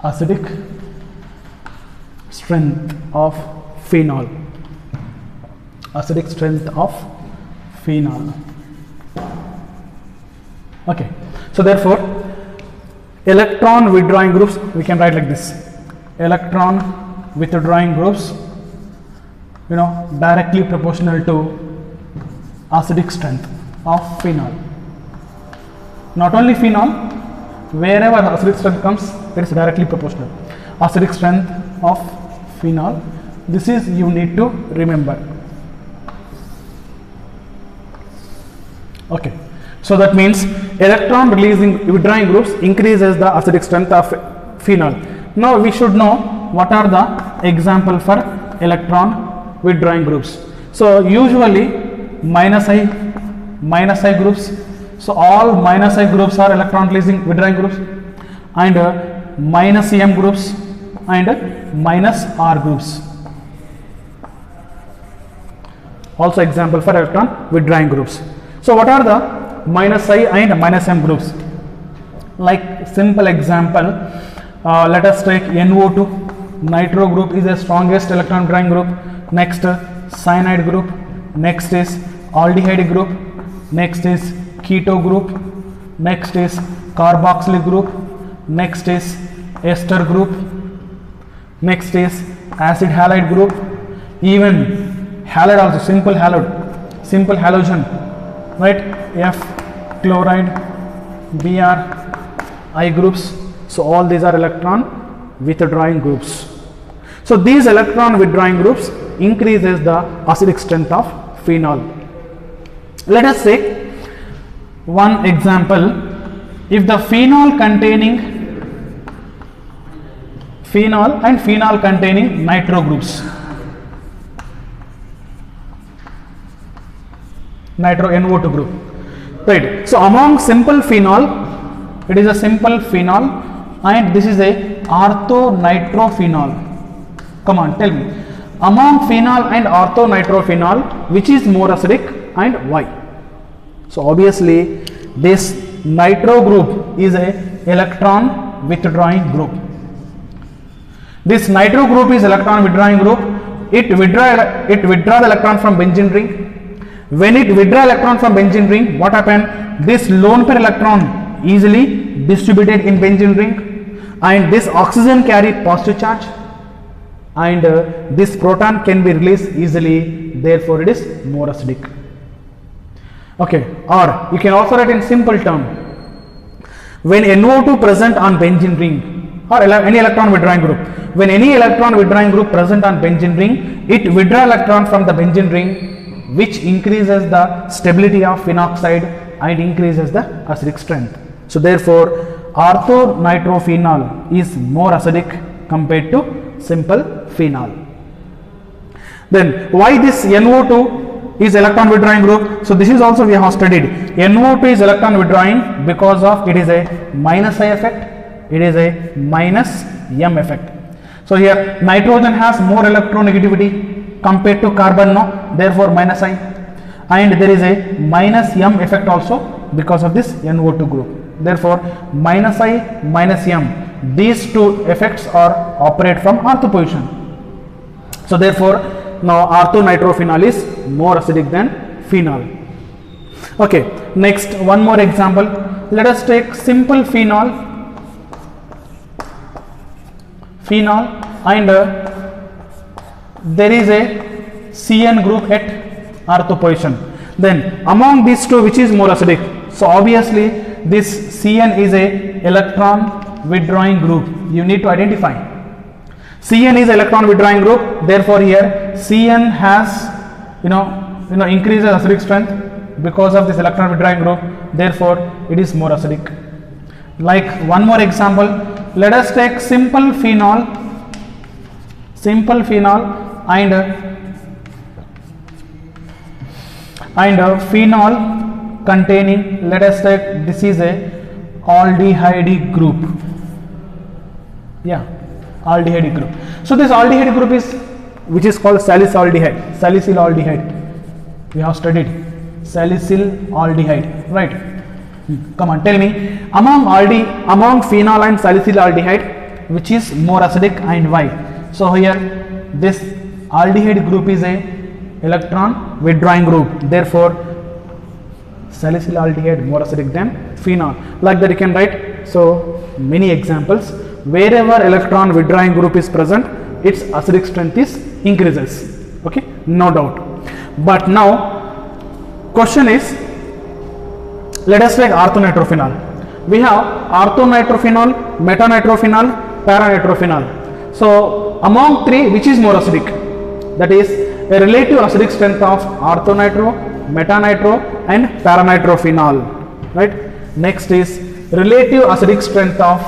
acidic strength of phenol. Acidic strength of phenol. Okay, so therefore electron withdrawing groups we can write like this: electron withdrawing groups, directly proportional to acidic strength of phenol. Not only phenol, wherever acidic strength comes, it is directly proportional. Acidic strength of phenol, this is you need to remember. Okay, so that means electron releasing withdrawing groups increases the acidic strength of phenol. Now we should know what are the example for electron withdrawing groups. So usually minus I groups. So all minus I groups are electron releasing withdrawing groups, and minus M groups and minus R groups. Also example for electron withdrawing groups. So what are the minus I and minus M groups? Like simple example, let us take NO2. Nitro group is the strongest electron withdrawing group. Next cyanide group. Next is aldehyde group. Next is keto group. Next is carboxyl group. Next is ester group. Next is acid halide group. Even halide also, simple halogen, right? F chloride, Br, I groups. So all these are electron withdrawing groups. So these electron withdrawing groups increases the acidic strength of phenol. Let us say one example. If the phenol and phenol containing nitro groups, nitro NO2 group, right? So among simple phenol, it is a simple phenol, and this is a orthonitrophenol. Come on, tell me, among phenol and orthonitrophenol, which is more acidic and why? So obviously this nitro group is a electron withdrawing group. This nitro group is electron withdrawing group. It withdraw the electron from benzene ring. When it withdraw electron from benzene ring, what happened? This lone pair electron easily distributed in benzene ring, and this oxygen carry positive charge, and this proton can be released easily, therefore it is more acidic. Okay, or you can also write in simple term, when NO2 present on benzene ring or any electron withdrawing group, when any electron withdrawing group present on benzene ring, it withdraw electron from the benzene ring, which increases the stability of phenoxide and increases the acidic strength. So therefore orthonitrophenol is more acidic compared to simple phenol. Then why this NO2 is electron withdrawing group? So this is also we have studied. NO2 is electron withdrawing because of it is a minus I effect, it is a minus M effect. So here nitrogen has more electronegativity compared to carbon, no, therefore minus I, and there is a minus M effect also because of this NO2 group. Therefore minus I minus M, these two effects are operate from ortho position. So therefore now orthonitrophenol is more acidic than phenol. Okay, next one more example. Let us take simple phenol and there is a CN group at ortho position. Then among these two, which is more acidic? So obviously this CN is a electron withdrawing group. You need to identify. CN is electron withdrawing group. Therefore here CN has increases acidic strength because of this electron withdrawing group. Therefore it is more acidic. Like one more example. Let us take simple phenol and phenol containing, let us take, this is a aldehyde group. Yeah, aldehyde group. So this aldehyde group is, which is called salicylaldehyde. We have studied salicylaldehyde, right? Come on, tell me, among phenol and salicylaldehyde, which is more acidic and why? So here this aldehyde group is a electron withdrawing group, therefore salicylaldehyde more acidic than phenol. Like that you can write so many examples. Wherever electron withdrawing group is present, its acidic strength is increases. Okay, no doubt. But now question is, let us take orthonitrophenol. We have orthonitrophenol, metanitrophenol, paranitrophenol. So among three, which is more acidic? That is a relative acidic strength of orthonitro, metanitro and paranitrophenol. Right. Next is relative acidic strength of,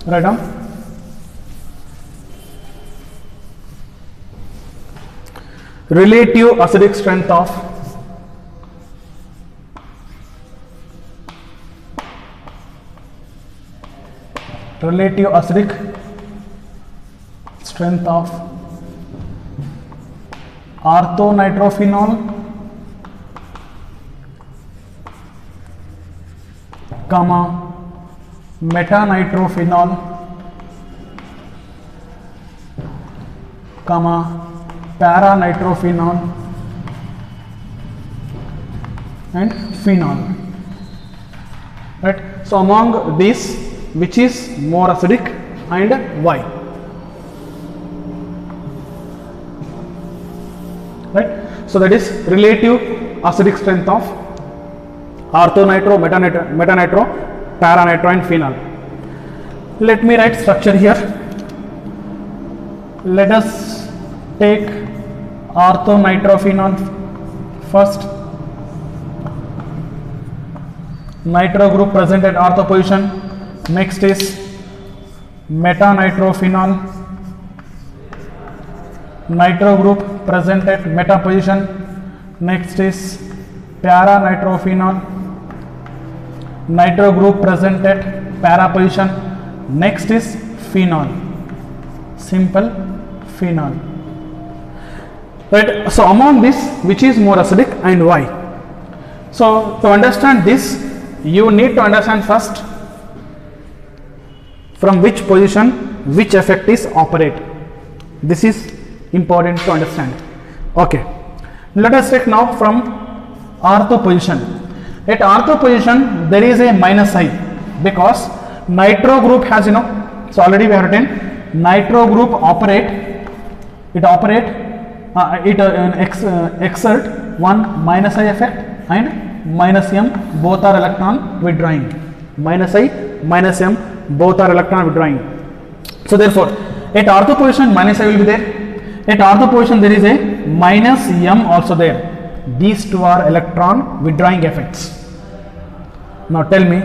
write down, relative acidic strength of orthonitrophenol, comma metanitrophenol, comma paranitrophenol and phenol. Right. So among these, which is more acidic and why? Right. So that is relative acidic strength of orthonitro, metanitro, paranitro and phenol. Let me write structure here. Let us take orthonitrophenol first. Nitro group present at ortho position. Next is metanitrophenol, nitro group present at meta position. Next is paranitrophenol, nitro group present at para position. Next is phenol, simple phenol. Right. So among this, which is more acidic and why? So to understand this, you need to understand first from which position which effect is operate. This is important to understand. Okay, let us take now from ortho position. At ortho position there is a minus I, because nitro group has, so already we have written nitro group exert one minus I effect and minus M, both are electron withdrawing. Minus I, minus M, both are electron withdrawing. So therefore at ortho position minus I will be there. At ortho position there is a minus M also there. These two are electron withdrawing effects. Now tell me,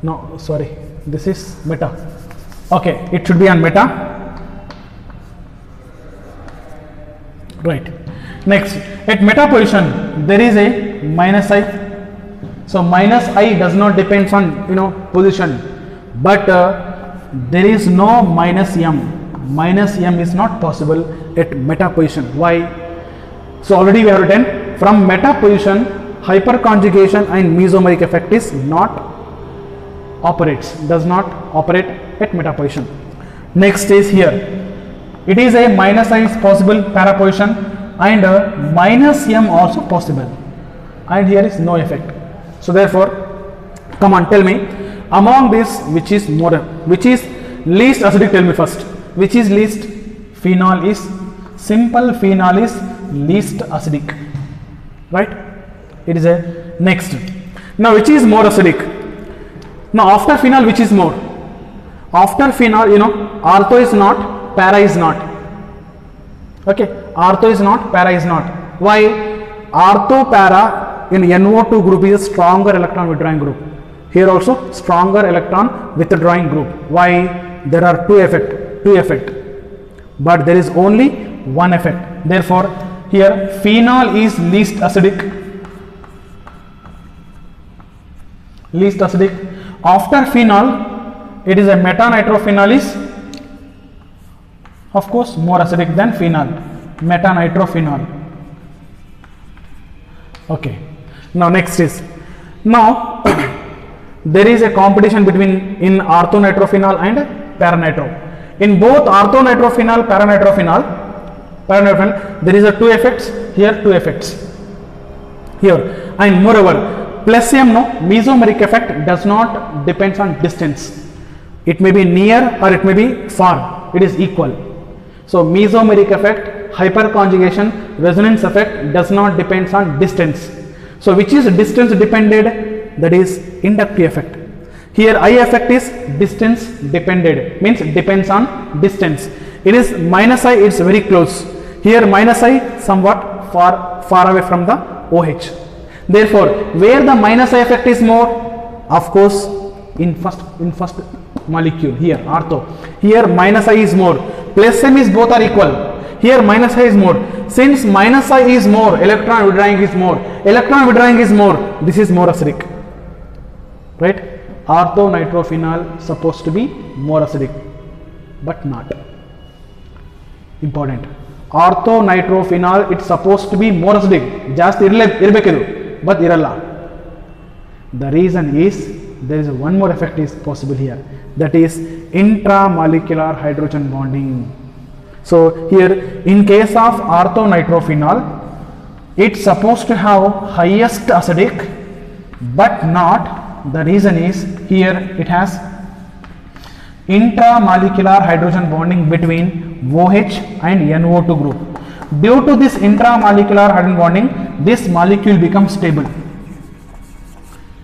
no sorry, this is meta. Okay, it should be on meta. Right. Next, at meta position there is a minus I. So minus I does not depends on position, but there is no minus M. Minus M is not possible at meta position. Why? So already we have written from meta position hyperconjugation and mesomeric effect is not does not operate at meta position. Next is here. It is a minus I is possible para position and minus M also possible, and here is no effect. So therefore, come on, tell me among this which is least acidic. Tell me first, which is least? Phenol is, simple phenol is least acidic, right? It is a next. Now which is more acidic? Now after phenol which is more? After phenol, ortho is not, para is not. Okay, ortho is not, para is not. Why? Ortho para in NO2 group is a stronger electron withdrawing group. Here also stronger electron withdrawing group. Why? There are two effect, but there is only one effect. Therefore here phenol is least acidic. After phenol, it is a metanitrophenol is of course more acidic than phenol, metanitrophenol. Okay, now next is, now there is a competition between in orthonitrophenol and paranitro. In both orthonitrophenol, paranitrophenol, there is a two effects here, two effects here, and moreover, plus M no mesomeric effect does not depends on distance. It may be near or it may be far. It is equal. So mesomeric effect, hyperconjugation, resonance effect does not depends on distance. So which is distance dependent? That is inductive effect. Here I effect is distance dependent, means depends on distance. It is minus I, it's very close. Here minus I somewhat far away from the OH. Therefore, where the minus I effect is more? Of course, in first molecule, here ortho. Here minus I is more. Plus M is both are equal. Here minus I is more. Since minus I is more, electron withdrawing is more. Electron withdrawing is more. This is more acidic, right? Orthonitrophenol supposed to be more acidic, but not. Important. Orthonitrophenol it's supposed to be more acidic. Just irbekidu, but iralla. The reason is there is one more effect is possible here. That is intramolecular hydrogen bonding. So here in case of orthonitrophenol, it's supposed to have highest acidic, but not. The reason is here it has intramolecular hydrogen bonding between OH and NO2 group. Due to this intramolecular hydrogen bonding, this molecule becomes stable.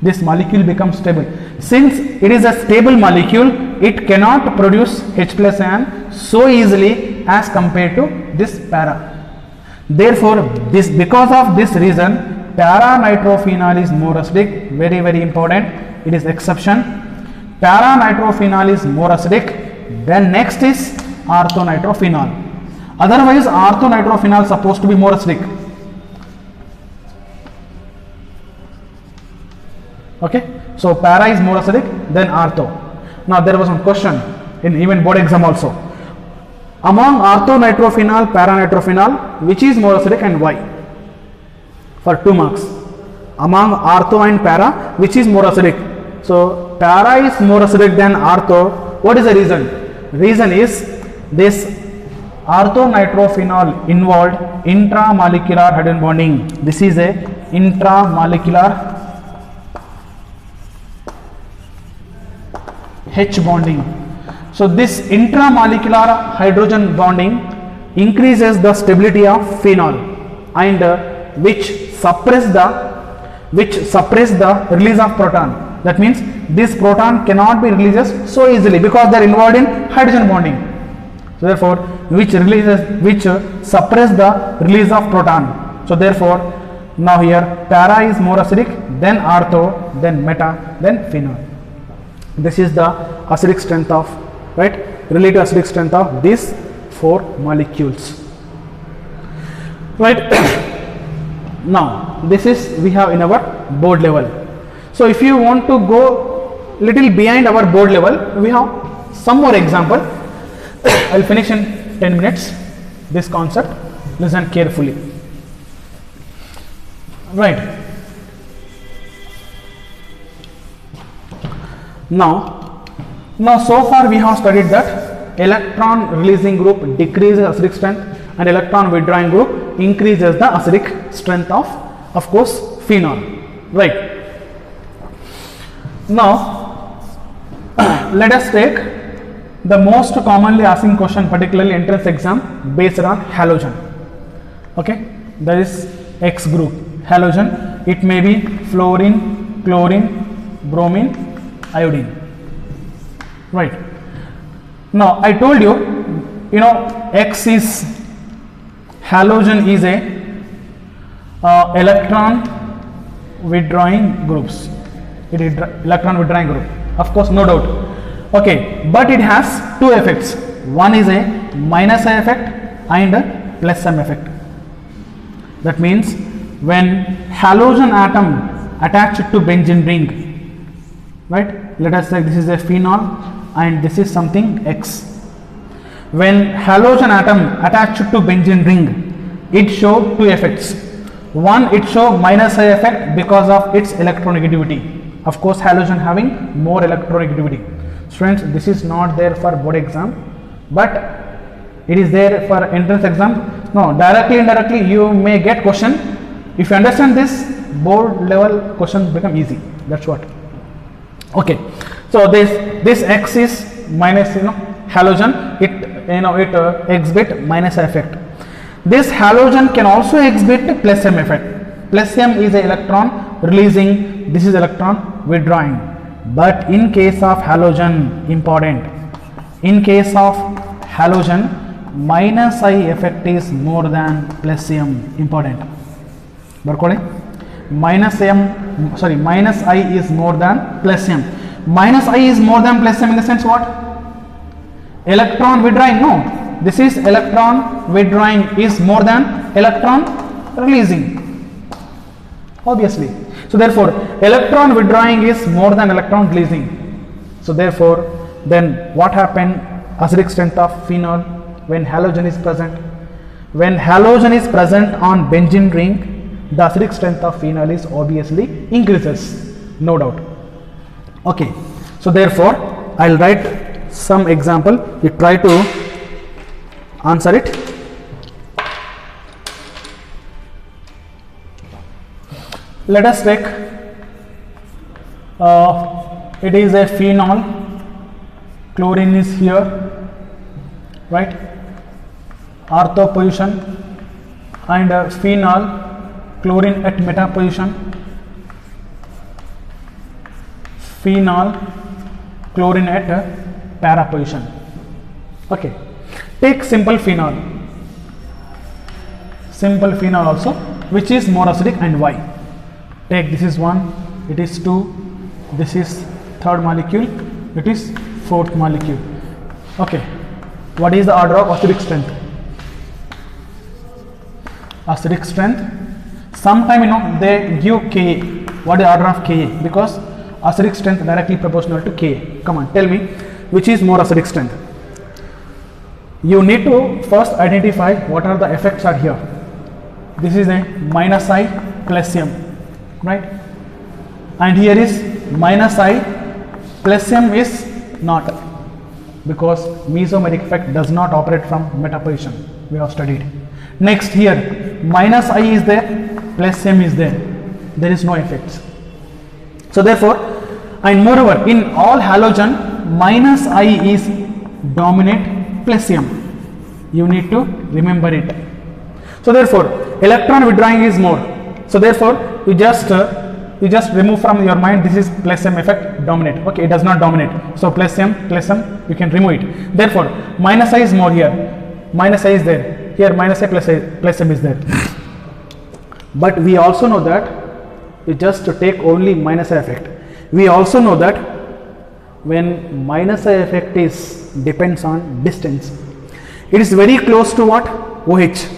This molecule becomes stable. Since it is a stable molecule, it cannot produce H plus ion so easily as compared to this para. Therefore, because of this reason, paranitrophenol is more acidic. Very, very important. It is exception. Paranitrophenol is more acidic. Then next is orthonitrophenol. Otherwise, orthonitrophenol is supposed to be more acidic. Okay. So para is more acidic than ortho. Now there was one question in even board exam also. Among orthonitrophenol, paranitrophenol, which is more acidic and why? For 2 marks. Among ortho and para, which is more acidic? So para is more acidic than ortho. What is the reason? Reason is this orthonitrophenol involved intramolecular hydrogen bonding. This is a intramolecular H bonding. So this intramolecular hydrogen bonding increases the stability of phenol and which suppress the release of proton. That means this proton cannot be released so easily because they are involved in hydrogen bonding. So therefore, which suppress the release of proton. So therefore, now here para is more acidic, then ortho, then meta, then phenol. This is the acidic strength of, right, relative acidic strength of these 4 molecules, right. Now this is we have in our board level. So if you want to go little behind our board level, we have some more example. I will finish in 10 minutes this concept. Listen carefully, right. Now so far we have studied that electron releasing group decreases acidic strength and electron withdrawing group increases the acidic strength of course phenol, right. Now let us take the most commonly asking question, particularly entrance exam, based on halogen. Okay, there is X group halogen. It may be fluorine, chlorine, bromine, iodine, right. Now I told you know X is halogen is a electron withdrawing groups. It is electron withdrawing group, of course, no doubt. Okay, but it has 2 effects. One is a minus I effect and a plus M effect. That means when halogen atom attached to benzene ring, right, let us say this is a phenol and this is something X. When halogen atom attached to benzene ring, it show 2 effects. One, it show minus I effect because of its electronegativity. Of course, halogen having more electronegativity. Students, this is not there for board exam, but it is there for entrance exam. No, directly, indirectly, you may get question. If you understand this, board level questions become easy. That's what. Okay. So this X is minus, halogen. It exhibit minus effect. This halogen can also exhibit plus M effect. Plus M is a electron releasing. This is electron withdrawing. But in case of halogen, important. In case of halogen, minus I effect is more than plus M. Important. Minus I is more than plus M. Minus I is more than plus M in the sense what? Electron withdrawing. No, this is electron withdrawing is more than electron releasing. Obviously. So therefore, electron withdrawing is more than electron releasing. So therefore, then what happened? Acidic strength of phenol when halogen is present. When halogen is present on benzene ring, the acidic strength of phenol is obviously increases, no doubt. Okay. So therefore, I'll write some example. You try to answer it. Let us take it is a phenol, chlorine is here, right, ortho position, and phenol, chlorine at meta position, phenol, chlorine at para position. Okay, take simple phenol also, which is more acidic, and why? Take this is 1, it is 2, this is third molecule, it is fourth molecule. Okay, what is the order of acidic strength? Acidic strength, sometime they give Ka. What is the order of Ka? Because acidic strength directly proportional to Ka. Come on, tell me which is more acidic strength. You need to first identify what are the effects are here. This is a minus I plus M. Right, and here is minus I plus M is not, because mesomeric effect does not operate from meta position. We have studied. Next, here minus I is there, plus M is there. There is no effects. So therefore, and moreover, in all halogen, minus I is dominate plus M. You need to remember it. So therefore, electron withdrawing is more. So therefore, you just remove from your mind this is plus M effect dominate. Okay, it does not dominate. So plus M you can remove it. Therefore, minus I is more here. Minus I is there. Here minus I plus M is there. But we also know that you just take only minus I effect. We also know that when minus I effect is depends on distance. It is very close to what? OH.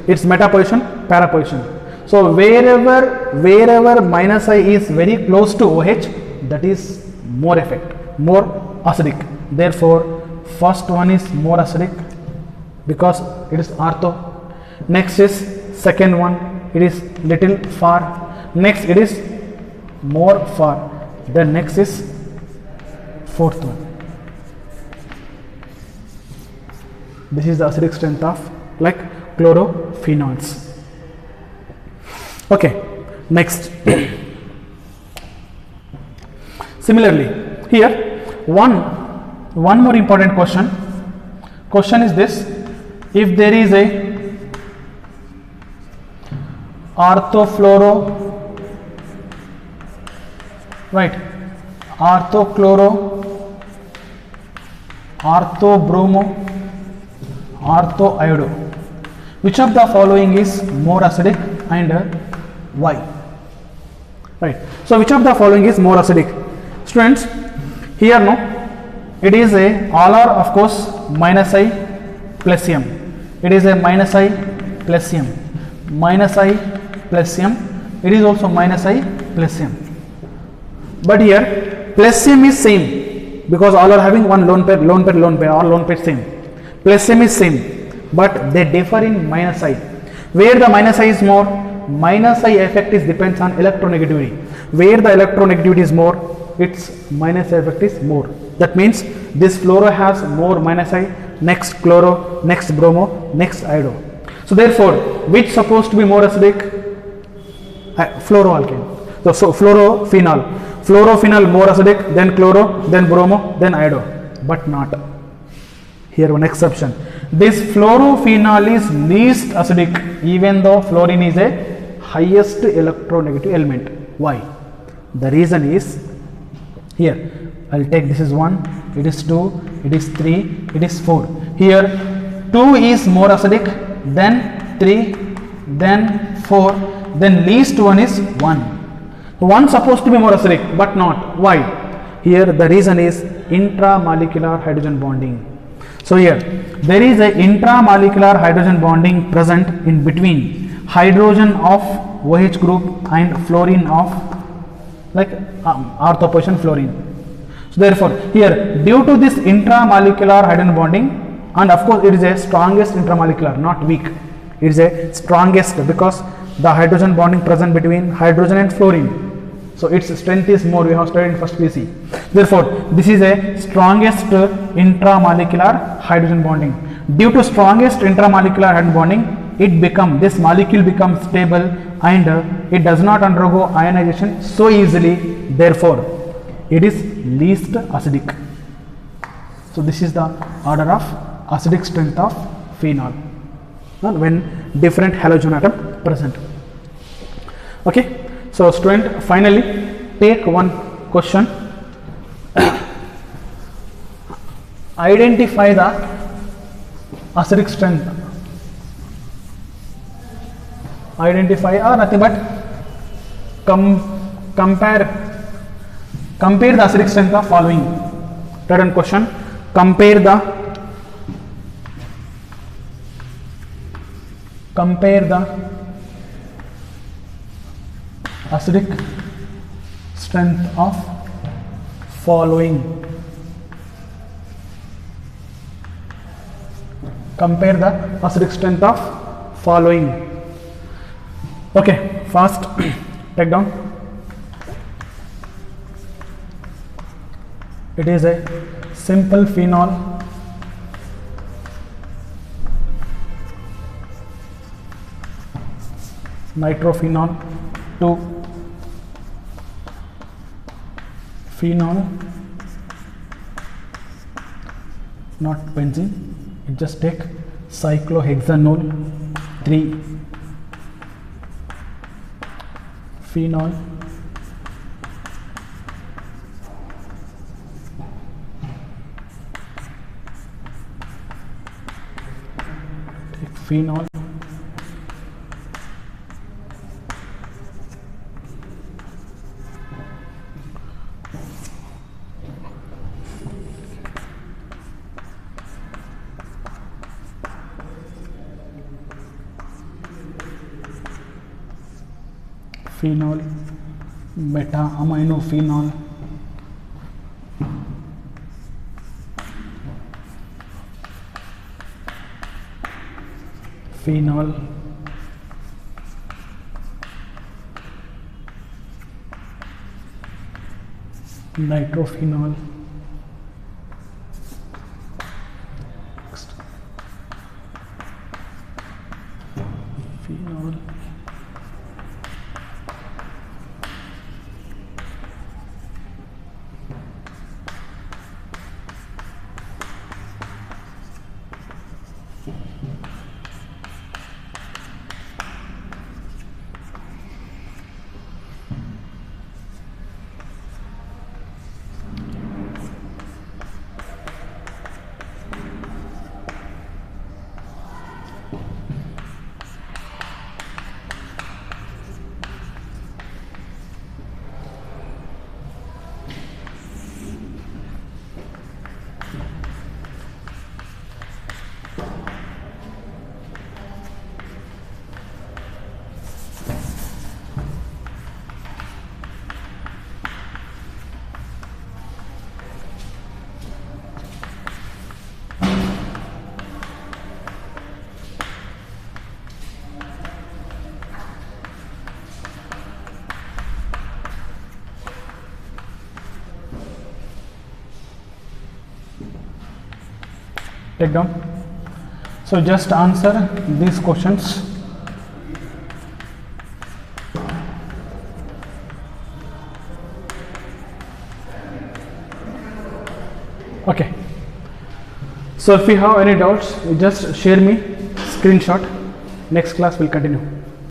Its meta position, para position. So wherever minus I is very close to OH, that is more effect, more acidic. Therefore, first one is more acidic because it is ortho. Next is second one, it is little far. Next it is more far. Then next is fourth one. This is the acidic strength of like chlorophenols. Okay, next. Similarly, here one more important question. Question is this: if there is a orthofluoro, right, orthochloro, orthobromo, orthoiodo, which of the following is more acidic and why? Right. So which of the following is more acidic? Students, here no, it is a all are of course minus I plus M. It is a minus I plus M. Minus I plus M. It is also minus I plus M. But here plus M is same because all are having one lone pair, all lone pair same. Plus M is same, but they differ in minus I. Where the minus I is more, minus I effect is depends on electronegativity. Where the electronegativity is more, its minus effect is more. That means this fluoro has more minus I, next chloro, next bromo, next iodo. So therefore, which supposed to be more acidic? Fluoroalkane. So fluorophenol. Fluorophenol more acidic, then chloro, then bromo, then iodo. But not. Here one exception. This fluorophenol is least acidic, even though fluorine is a highest electronegative element. Why? The reason is here. I'll take this is 1, it is 2, it is 3, it is 4. Here 2 is more acidic, then 3, then 4, then least one is 1. 1 supposed to be more acidic, but not. Why? Here the reason is intramolecular hydrogen bonding. So here there is a intramolecular hydrogen bonding present in between hydrogen of OH group and fluorine of like ortho position fluorine. So therefore here due to this intramolecular hydrogen bonding, and of course it is a strongest intramolecular, not weak, it is a strongest because the hydrogen bonding present between hydrogen and fluorine. So its strength is more, we have studied in first PC. Therefore this is a strongest intramolecular hydrogen bonding. Due to strongest intramolecular hydrogen bonding, this molecule becomes stable and it does not undergo ionization so easily. Therefore it is least acidic. So this is the order of acidic strength of phenol when different halogen atom present. Okay. So student, finally take one question. Identify the acidic strength. Identify or nothing but compare the acidic strength of following. Third question, compare the acidic strength of following. Compare the acidic strength of following. Okay, fast take down. It is a simple phenol, nitrophenol, 2 phenol, not benzene, it just take cyclohexanol, 3 phenol, take phenol, phenol, beta-aminophenol, phenol, nitrophenol, phenol, take down. So just answer these questions. Okay. So if you have any doubts, you just share me screenshot. Next class will continue.